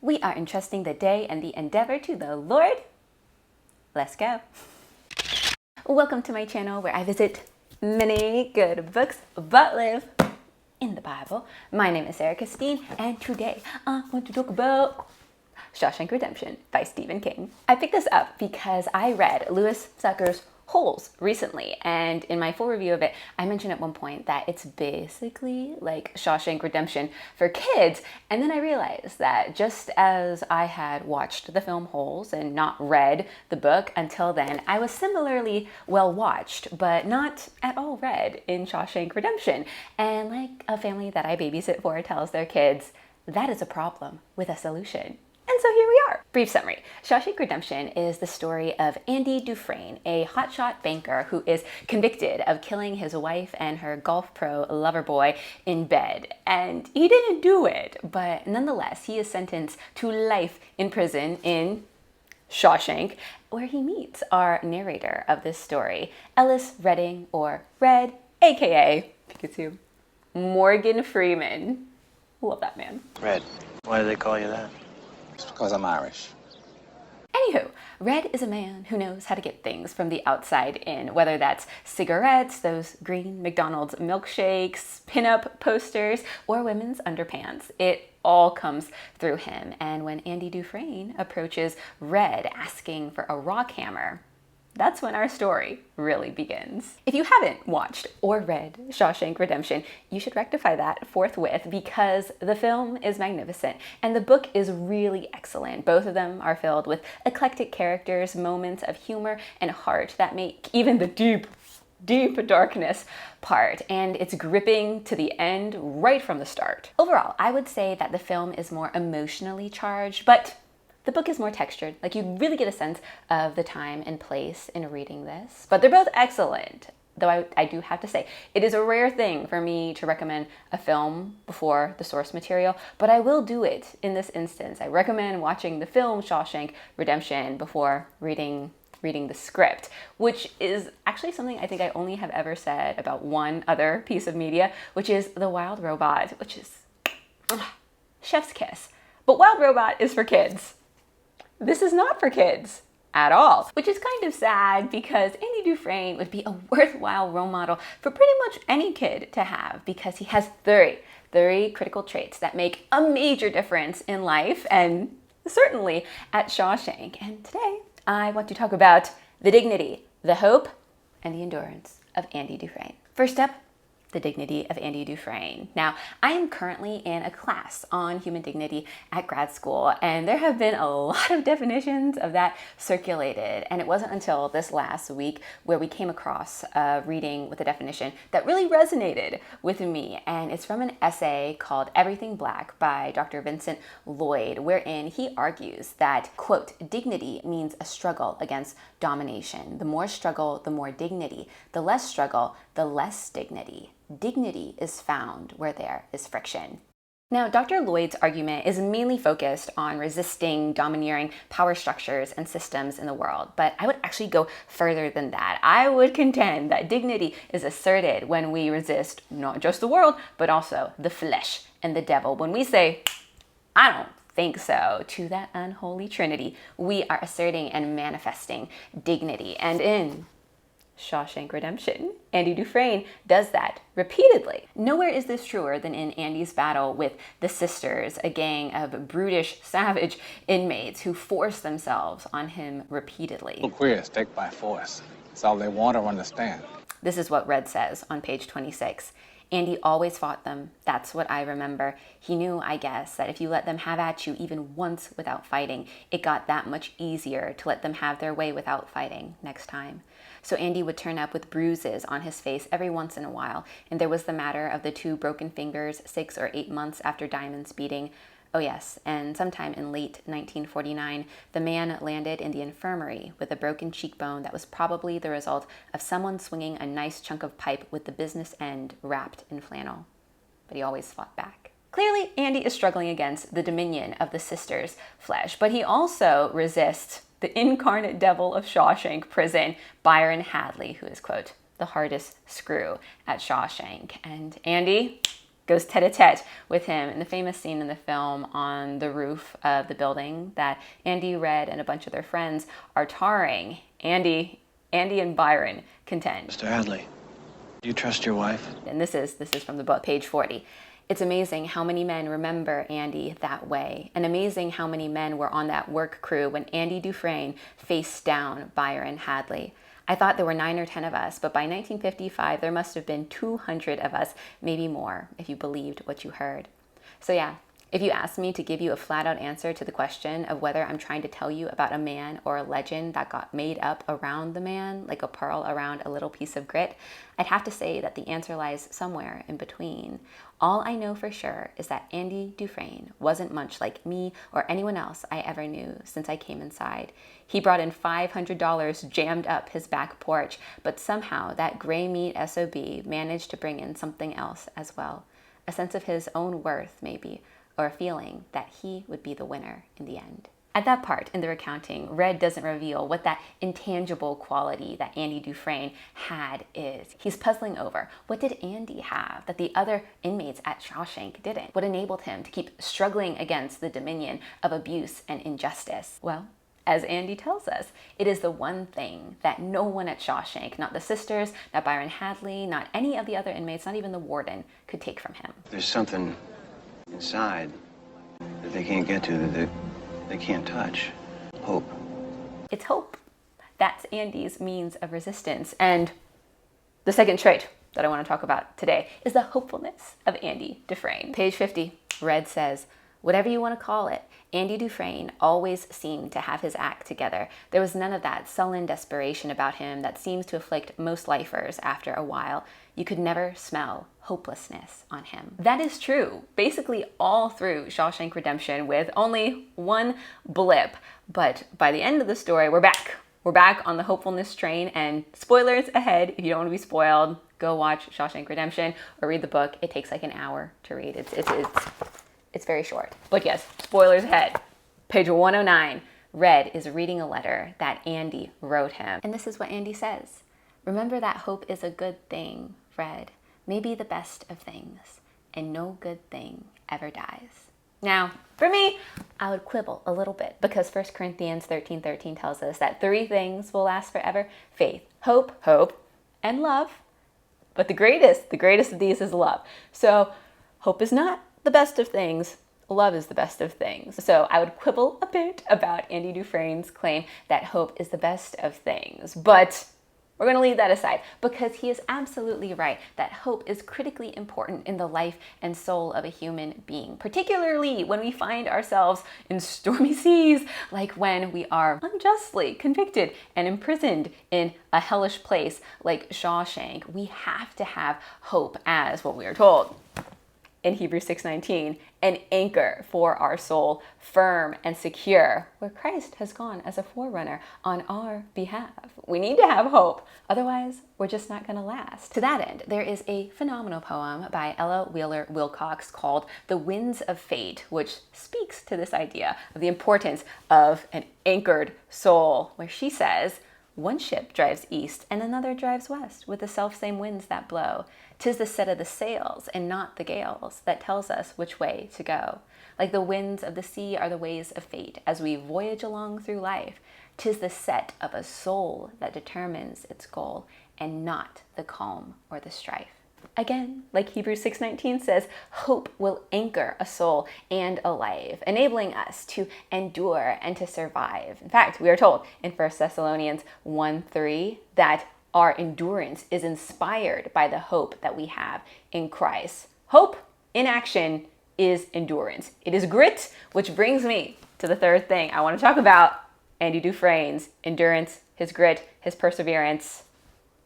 We are entrusting the day and the endeavor to the Lord. Let's go. Welcome to my channel where I visit many good books but live in the Bible. My name is Sarah Christine, and today I want to talk about Shawshank Redemption by Stephen King. I picked this up because I read Louis Sucker's Holes recently, and in my full review of it, I mentioned at one point that it's basically like Shawshank Redemption for kids, and then I realized that just as I had watched the film Holes and not read the book until then, I was similarly well watched, but not at all read in Shawshank Redemption. And like a family that I babysit for tells their kids, that is a problem with a solution. And so here we are. Brief summary. Shawshank Redemption is the story of Andy Dufresne, a hotshot banker who is convicted of killing his wife and her golf pro lover boy in bed. And he didn't do it, but nonetheless, he is sentenced to life in prison in Shawshank, where he meets our narrator of this story, Ellis Redding, or Red, aka Pikachu, Morgan Freeman. Love that man. Red. Why do they call you that? It's because I'm Irish. Anywho, Red is a man who knows how to get things from the outside in, whether that's cigarettes, those green McDonald's milkshakes, pinup posters, or women's underpants. It all comes through him. And when Andy Dufresne approaches Red asking for a rock hammer, that's when our story really begins. If you haven't watched or read Shawshank Redemption, you should rectify that forthwith because the film is magnificent and the book is really excellent. Both of them are filled with eclectic characters, moments of humor and heart that make even the deep darkness part, and it's gripping to the end right from the start. Overall, I would say that the film is more emotionally charged, but the book is more textured. Like, you really get a sense of the time and place in reading this. But they're both excellent. Though I do have to say, it is a rare thing for me to recommend a film before the source material, but I will do it in this instance. I recommend watching the film Shawshank Redemption before reading the script, which is actually something I think I only have ever said about one other piece of media, which is The Wild Robot, which is chef's kiss. But Wild Robot is for kids. This is not for kids at all, which is kind of sad because Andy Dufresne would be a worthwhile role model for pretty much any kid to have because he has 30 critical traits that make a major difference in life and certainly at Shawshank. And today I want to talk about the dignity, the hope, and the endurance of Andy Dufresne. First up, the dignity of Andy Dufresne. Now, I am currently in a class on human dignity at grad school, and there have been a lot of definitions of that circulated, and it wasn't until this last week where we came across a reading with a definition that really resonated with me, and it's from an essay called Everything Black by Dr. Vincent Lloyd, wherein he argues that, quote, dignity means a struggle against domination. The more struggle, the more dignity. The less struggle, the less dignity. Dignity is found where there is friction. Now, Dr. Lloyd's argument is mainly focused on resisting domineering power structures and systems in the world, but I would actually go further than that. I would contend that dignity is asserted when we resist not just the world, but also the flesh and the devil. When we say, I don't think so, to that unholy trinity, we are asserting and manifesting dignity. And in Shawshank Redemption, Andy Dufresne does that repeatedly. Nowhere is this truer than in Andy's battle with the Sisters, a gang of brutish, savage inmates who force themselves on him repeatedly. Queers take by force. That's all they want or understand. This is what Red says on page 26. Andy always fought them. That's what I remember. He knew, I guess, that if you let them have at you even once without fighting, it got that much easier to let them have their way without fighting next time. So Andy would turn up with bruises on his face every once in a while, and there was the matter of the 2 broken fingers 6 or 8 months after Diamond's beating. Oh yes, and sometime in late 1949, the man landed in the infirmary with a broken cheekbone that was probably the result of someone swinging a nice chunk of pipe with the business end wrapped in flannel. But he always fought back. Clearly, Andy is struggling against the dominion of the Sisters' flesh, but he also resists the incarnate devil of Shawshank prison, Byron Hadley, who is, quote, the hardest screw at Shawshank. And Andy, goes tete-a-tete with him in the famous scene in the film on the roof of the building that Andy, Red, and a bunch of their friends are tarring. Andy and Byron contend. Mr. Hadley, do you trust your wife? And this is from the book, page 40. It's amazing how many men remember Andy that way, and amazing how many men were on that work crew when Andy Dufresne faced down Byron Hadley. I thought there were 9 or 10 of us, but by 1955, there must have been 200 of us, maybe more, if you believed what you heard. So yeah, if you asked me to give you a flat-out answer to the question of whether I'm trying to tell you about a man or a legend that got made up around the man, like a pearl around a little piece of grit, I'd have to say that the answer lies somewhere in between. All I know for sure is that Andy Dufresne wasn't much like me or anyone else I ever knew since I came inside. He brought in $500 jammed up his back porch, but somehow that gray meat SOB managed to bring in something else as well. A sense of his own worth, maybe, or a feeling that he would be the winner in the end. At that part in the recounting, Red doesn't reveal what that intangible quality that Andy Dufresne had is. He's puzzling over, what did Andy have that the other inmates at Shawshank didn't? What enabled him to keep struggling against the dominion of abuse and injustice? Well, as Andy tells us, it is the one thing that no one at Shawshank, not the sisters, not Byron Hadley, not any of the other inmates, not even the warden, could take from him. There's something inside that they can't get to, that they can't touch. Hope. It's hope. That's Andy's means of resistance. And the second trait that I want to talk about today is the hopefulness of Andy Dufresne. Page 50, Red says, whatever you want to call it, Andy Dufresne always seemed to have his act together. There was none of that sullen desperation about him that seems to afflict most lifers after a while. You could never smell hopelessness on him. That is true, basically all through Shawshank Redemption, with only one blip. But by the end of the story, we're back. We're back on the hopefulness train, and spoilers ahead, if you don't want to be spoiled, go watch Shawshank Redemption or read the book. It takes like an hour to read. It's very short. But yes, spoilers ahead. Page 109, Red is reading a letter that Andy wrote him. And this is what Andy says. Remember that hope is a good thing, Red, maybe the best of things, and no good thing ever dies. Now, for me, I would quibble a little bit because 1 Corinthians 13:13 tells us that 3 things will last forever: faith, hope, and love. But the greatest of these is love. So hope is not the best of things. Love is the best of things. So I would quibble a bit about Andy Dufresne's claim that hope is the best of things. But we're going to leave that aside because he is absolutely right that hope is critically important in the life and soul of a human being, particularly when we find ourselves in stormy seas, like when we are unjustly convicted and imprisoned in a hellish place like Shawshank. We have to have hope as what we are told in Hebrews 6:19, an anchor for our soul, firm and secure, where Christ has gone as a forerunner on our behalf. We need to have hope, otherwise we're just not going to last. To that end, there is a phenomenal poem by Ella Wheeler Wilcox called The Winds of Fate, which speaks to this idea of the importance of an anchored soul, where she says, one ship drives east and another drives west with the selfsame winds that blow. 'Tis the set of the sails and not the gales that tells us which way to go. Like the winds of the sea are the ways of fate as we voyage along through life. 'Tis the set of a soul that determines its goal and not the calm or the strife. Again, like Hebrews 6:19 says, hope will anchor a soul and a life, enabling us to endure and to survive. In fact, we are told in 1 Thessalonians 1:3 that our endurance is inspired by the hope that we have in Christ. Hope in action is endurance. It is grit, which brings me to the third thing I want to talk about, Andy Dufresne's endurance, his grit, his perseverance.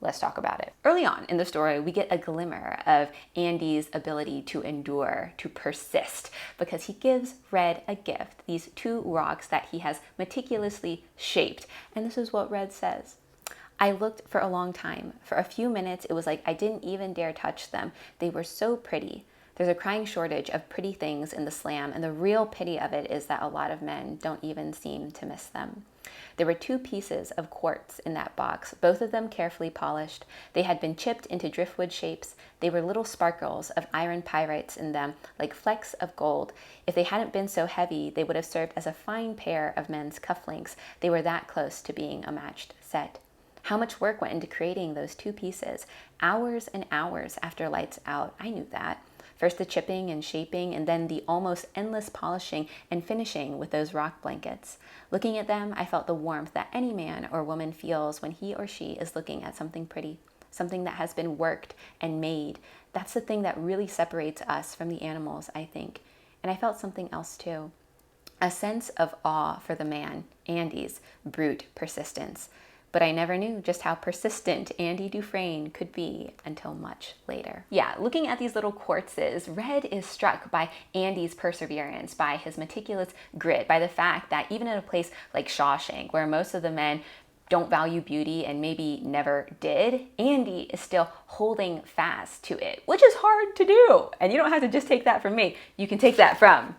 Let's talk about it. Early on in the story, we get a glimmer of Andy's ability to endure, to persist, because he gives Red a gift, these 2 rocks that he has meticulously shaped. And this is what Red says. I looked for a long time. For a few minutes, it was like I didn't even dare touch them. They were so pretty. There's a crying shortage of pretty things in the slam, and the real pity of it is that a lot of men don't even seem to miss them. There were 2 pieces of quartz in that box, both of them carefully polished. They had been chipped into driftwood shapes. They were little sparkles of iron pyrites in them, like flecks of gold. If they hadn't been so heavy, they would have served as a fine pair of men's cufflinks. They were that close to being a matched set. How much work went into creating those 2 pieces? Hours and hours after lights out. I knew that. First the chipping and shaping, and then the almost endless polishing and finishing with those rock blankets. Looking at them, I felt the warmth that any man or woman feels when he or she is looking at something pretty, something that has been worked and made. That's the thing that really separates us from the animals, I think. And I felt something else too. A sense of awe for the man, Andy's brute persistence. But I never knew just how persistent Andy Dufresne could be until much later. Yeah, looking at these little quartzes, Red is struck by Andy's perseverance, by his meticulous grit, by the fact that even in a place like Shawshank, where most of the men don't value beauty and maybe never did, Andy is still holding fast to it, which is hard to do. And you don't have to just take that from me. You can take that from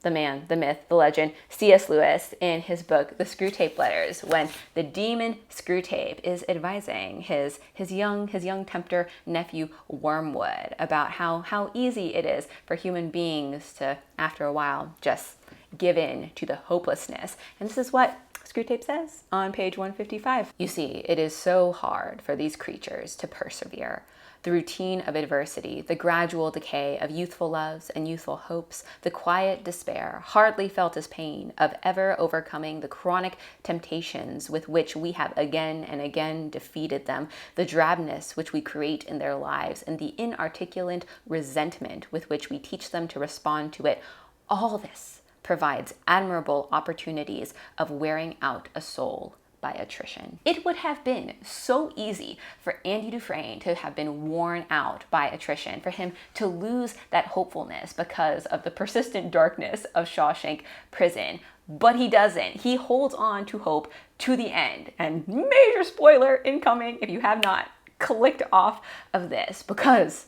the man, the myth, the legend, C.S. Lewis in his book, The Screwtape Letters, when the demon Screwtape is advising his young tempter nephew Wormwood about how easy it is for human beings to, after a while, just give in to the hopelessness. And this is what Screwtape says on page 155. You see, it is so hard for these creatures to persevere. The routine of adversity, the gradual decay of youthful loves and youthful hopes, the quiet despair, hardly felt as pain of ever overcoming the chronic temptations with which we have again and again defeated them, the drabness which we create in their lives, and the inarticulate resentment with which we teach them to respond to it. All this provides admirable opportunities of wearing out a soul by attrition. It would have been so easy for Andy Dufresne to have been worn out by attrition, for him to lose that hopefulness because of the persistent darkness of Shawshank Prison. But he doesn't. He holds on to hope to the end. And major spoiler incoming if you have not clicked off of this, because,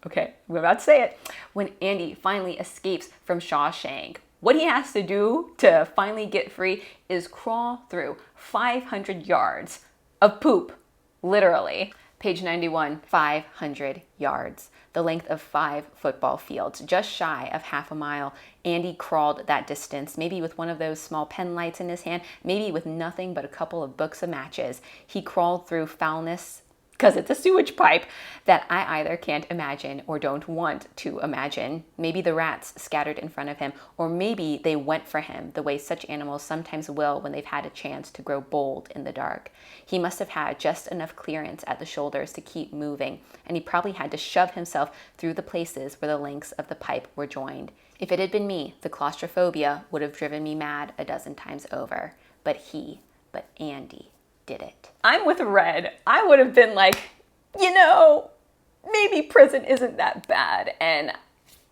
okay, I'm about to say it, when Andy finally escapes from Shawshank, what he has to do to finally get free is crawl through 500 yards of poop, literally. Page 91, 500 yards, the length of 5 football fields, just shy of half a mile. Andy crawled that distance, maybe with one of those small pen lights in his hand, maybe with nothing but a couple of books of matches. He crawled through foulness, because it's a sewage pipe that I either can't imagine or don't want to imagine. Maybe the rats scattered in front of him, or maybe they went for him the way such animals sometimes will when they've had a chance to grow bold in the dark. He must have had just enough clearance at the shoulders to keep moving, and he probably had to shove himself through the places where the lengths of the pipe were joined. If it had been me, the claustrophobia would have driven me mad a dozen times over. But Andy did it. I'm with Red. I would have been like, maybe prison isn't that bad. And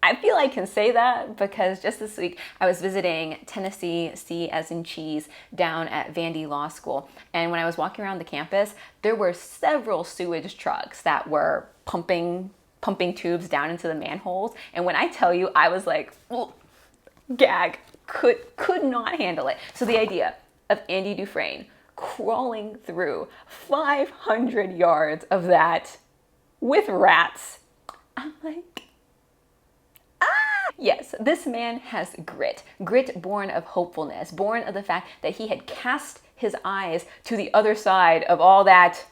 I feel I can say that because just this week I was visiting Tennessee, C as in cheese, down at Vandy Law School. And when I was walking around the campus, there were several sewage trucks that were pumping tubes down into the manholes. And when I tell you, I was like, gag, could not handle it. So the idea of Andy Dufresne crawling through 500 yards of that with rats, I'm like, yes, this man has grit born of hopefulness, born of the fact that he had cast his eyes to the other side of all that.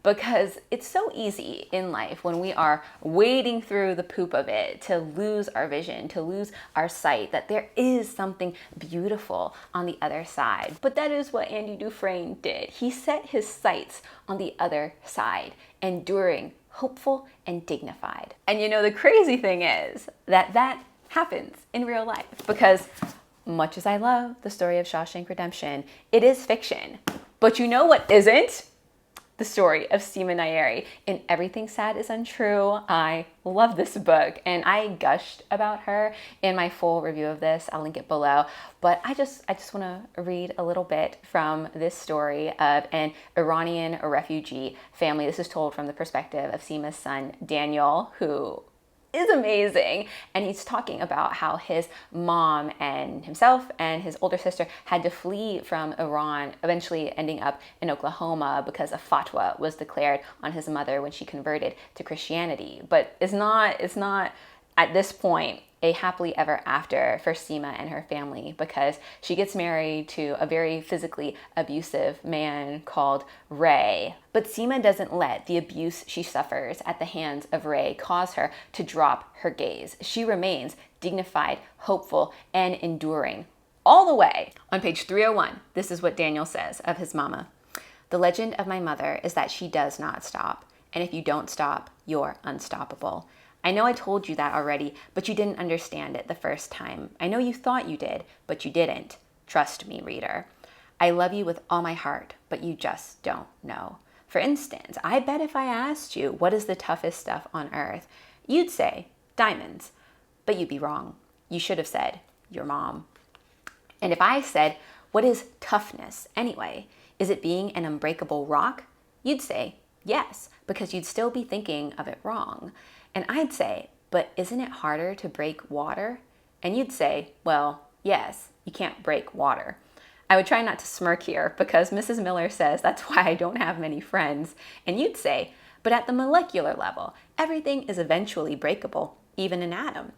Because it's so easy in life when we are wading through the poop of it to lose our vision, to lose our sight, that there is something beautiful on the other side. But that is what Andy Dufresne did. He set his sights on the other side, enduring, hopeful, and dignified. And the crazy thing is that happens in real life, because much as I love the story of Shawshank Redemption, it is fiction. But you know what isn't? the story of Seema Nairi in Everything Sad is Untrue. I love this book, and I gushed about her in my full review of this. I'll link it below. But I just want to read a little bit from this story of an Iranian refugee family. This is told from the perspective of Seema's son, Daniel, who is amazing. And he's talking about how his mom and himself and his older sister had to flee from Iran, eventually ending up in Oklahoma because a fatwa was declared on his mother when she converted to Christianity. But it's not at this point a happily ever after for Seema and her family, because she gets married to a very physically abusive man called Ray. But Seema doesn't let the abuse she suffers at the hands of Ray cause her to drop her gaze. She remains dignified, hopeful, and enduring all the way. On page 301, this is what Daniel says of his mama. The legend of my mother is that she does not stop, and if you don't stop, you're unstoppable. I know I told you that already, but you didn't understand it the first time. I know you thought you did, but you didn't. Trust me, reader. I love you with all my heart, but you just don't know. For instance, I bet if I asked you what is the toughest stuff on earth, you'd say diamonds, but you'd be wrong. You should have said your mom. And if I said, what is toughness anyway? Is it being an unbreakable rock? You'd say yes, because you'd still be thinking of it wrong. And I'd say, but isn't it harder to break water? And you'd say, well, yes, you can't break water. I would try not to smirk here because Mrs. Miller says that's why I don't have many friends. And you'd say, but at the molecular level, everything is eventually breakable, even an atom.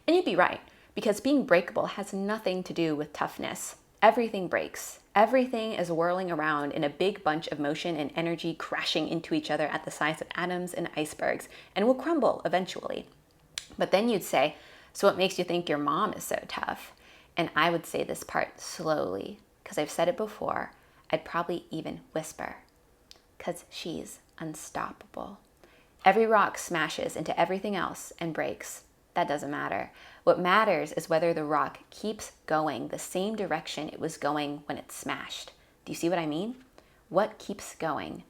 And you'd be right, because being breakable has nothing to do with toughness. Everything breaks. Everything is whirling around in a big bunch of motion and energy crashing into each other at the size of atoms and icebergs, and will crumble eventually. But then you'd say, so what makes you think your mom is so tough? And I would say this part slowly, because I've said it before. I'd probably even whisper, because she's unstoppable. Every rock smashes into everything else and breaks. That doesn't matter. What matters is whether the rock keeps going the same direction it was going when it smashed. Do you see what I mean? What keeps going?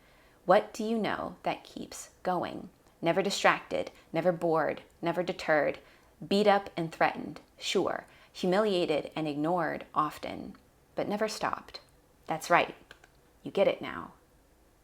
What do you know that keeps going? Never distracted, never bored, never deterred, beat up and threatened, sure, humiliated and ignored often, but never stopped. That's right. You get it now.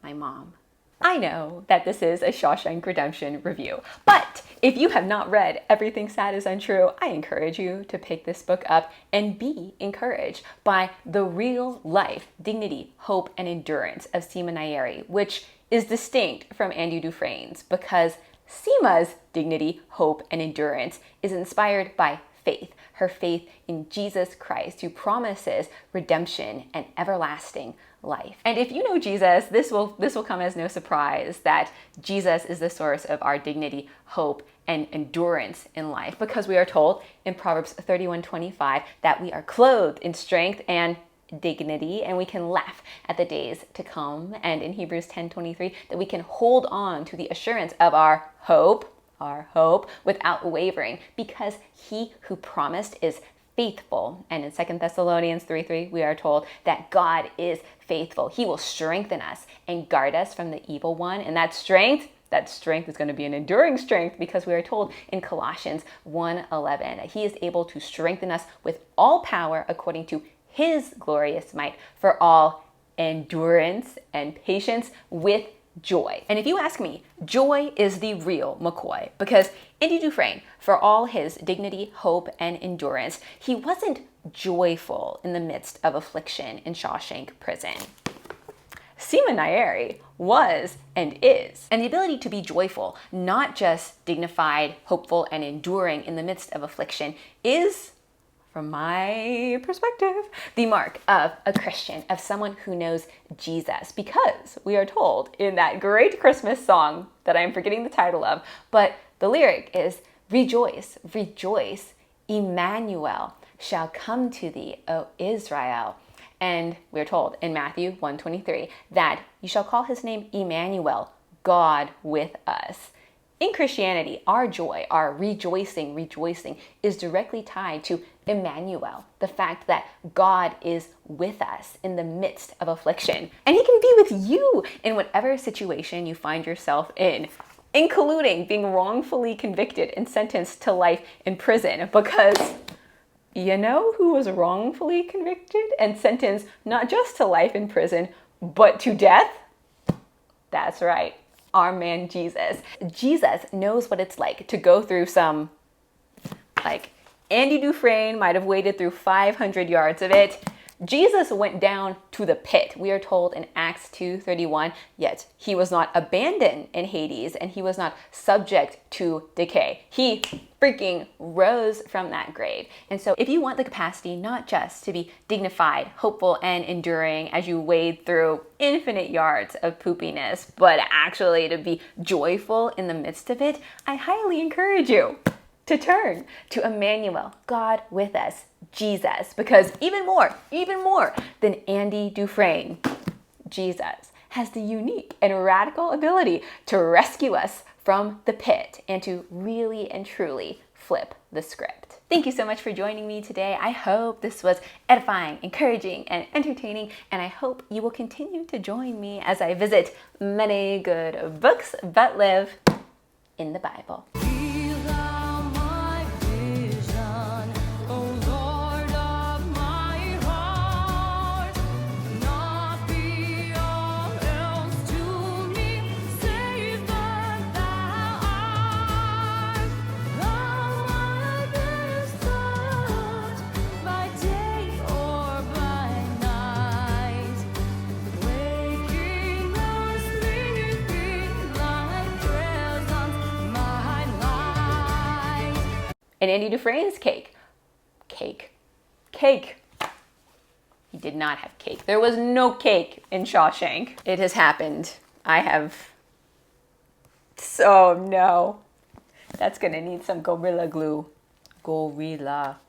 My mom. I know that this is a Shawshank Redemption review, but if you have not read Everything Sad is Untrue, I encourage you to pick this book up and be encouraged by the real life dignity, hope, and endurance of Seema Nairi, which is distinct from Andy Dufresne's, because Seema's dignity, hope, and endurance is inspired by faith, her faith in Jesus Christ, who promises redemption and everlasting life. And if you know Jesus, this will come as no surprise that Jesus is the source of our dignity, hope, and endurance in life, because we are told in Proverbs 31:25 that we are clothed in strength and dignity, and we can laugh at the days to come. And in Hebrews 10:23 that we can hold on to the assurance of our hope without wavering, because he who promised is faithful. And in 2 Thessalonians 3:3, we are told that God is faithful. He will strengthen us and guard us from the evil one. And that strength is going to be an enduring strength, because we are told in Colossians 1:11 that he is able to strengthen us with all power according to his glorious might for all endurance and patience with joy. And if you ask me, joy is the real McCoy, because Andy Dufresne, for all his dignity, hope, and endurance, he wasn't joyful in the midst of affliction in Shawshank prison. Seema Nairi was and is. And the ability to be joyful, not just dignified, hopeful, and enduring in the midst of affliction, is, from my perspective, the mark of a Christian, of someone who knows Jesus, because we are told in that great Christmas song that I am forgetting the title of, but the lyric is, rejoice, rejoice, Emmanuel shall come to thee, O Israel. And we're told in Matthew 1:23 that you shall call his name Emmanuel, God with us. In Christianity, our joy, our rejoicing is directly tied to Emmanuel, the fact that God is with us in the midst of affliction. And he can be with you in whatever situation you find yourself in, including being wrongfully convicted and sentenced to life in prison. Because you know who was wrongfully convicted and sentenced not just to life in prison, but to death? That's right. Our man Jesus. Jesus knows what it's like to go through some, like, Andy Dufresne might have waded through 500 yards of it. Jesus went down to the pit. We are told in Acts 2:31, yet he was not abandoned in Hades and he was not subject to decay. He freaking rose from that grave. And so if you want the capacity not just to be dignified, hopeful, and enduring as you wade through infinite yards of poopiness, but actually to be joyful in the midst of it, I highly encourage you to turn to Emmanuel, God with us, Jesus, because even more than Andy Dufresne, Jesus has the unique and radical ability to rescue us from the pit and to really and truly flip the script. Thank you so much for joining me today. I hope this was edifying, encouraging, and entertaining, and I hope you will continue to join me as I visit many good books that live in the Bible. And Andy Dufresne's cake. He did not have cake. There was no cake in Shawshank. It has happened. So no. That's gonna need some Gorilla Glue. Gorilla.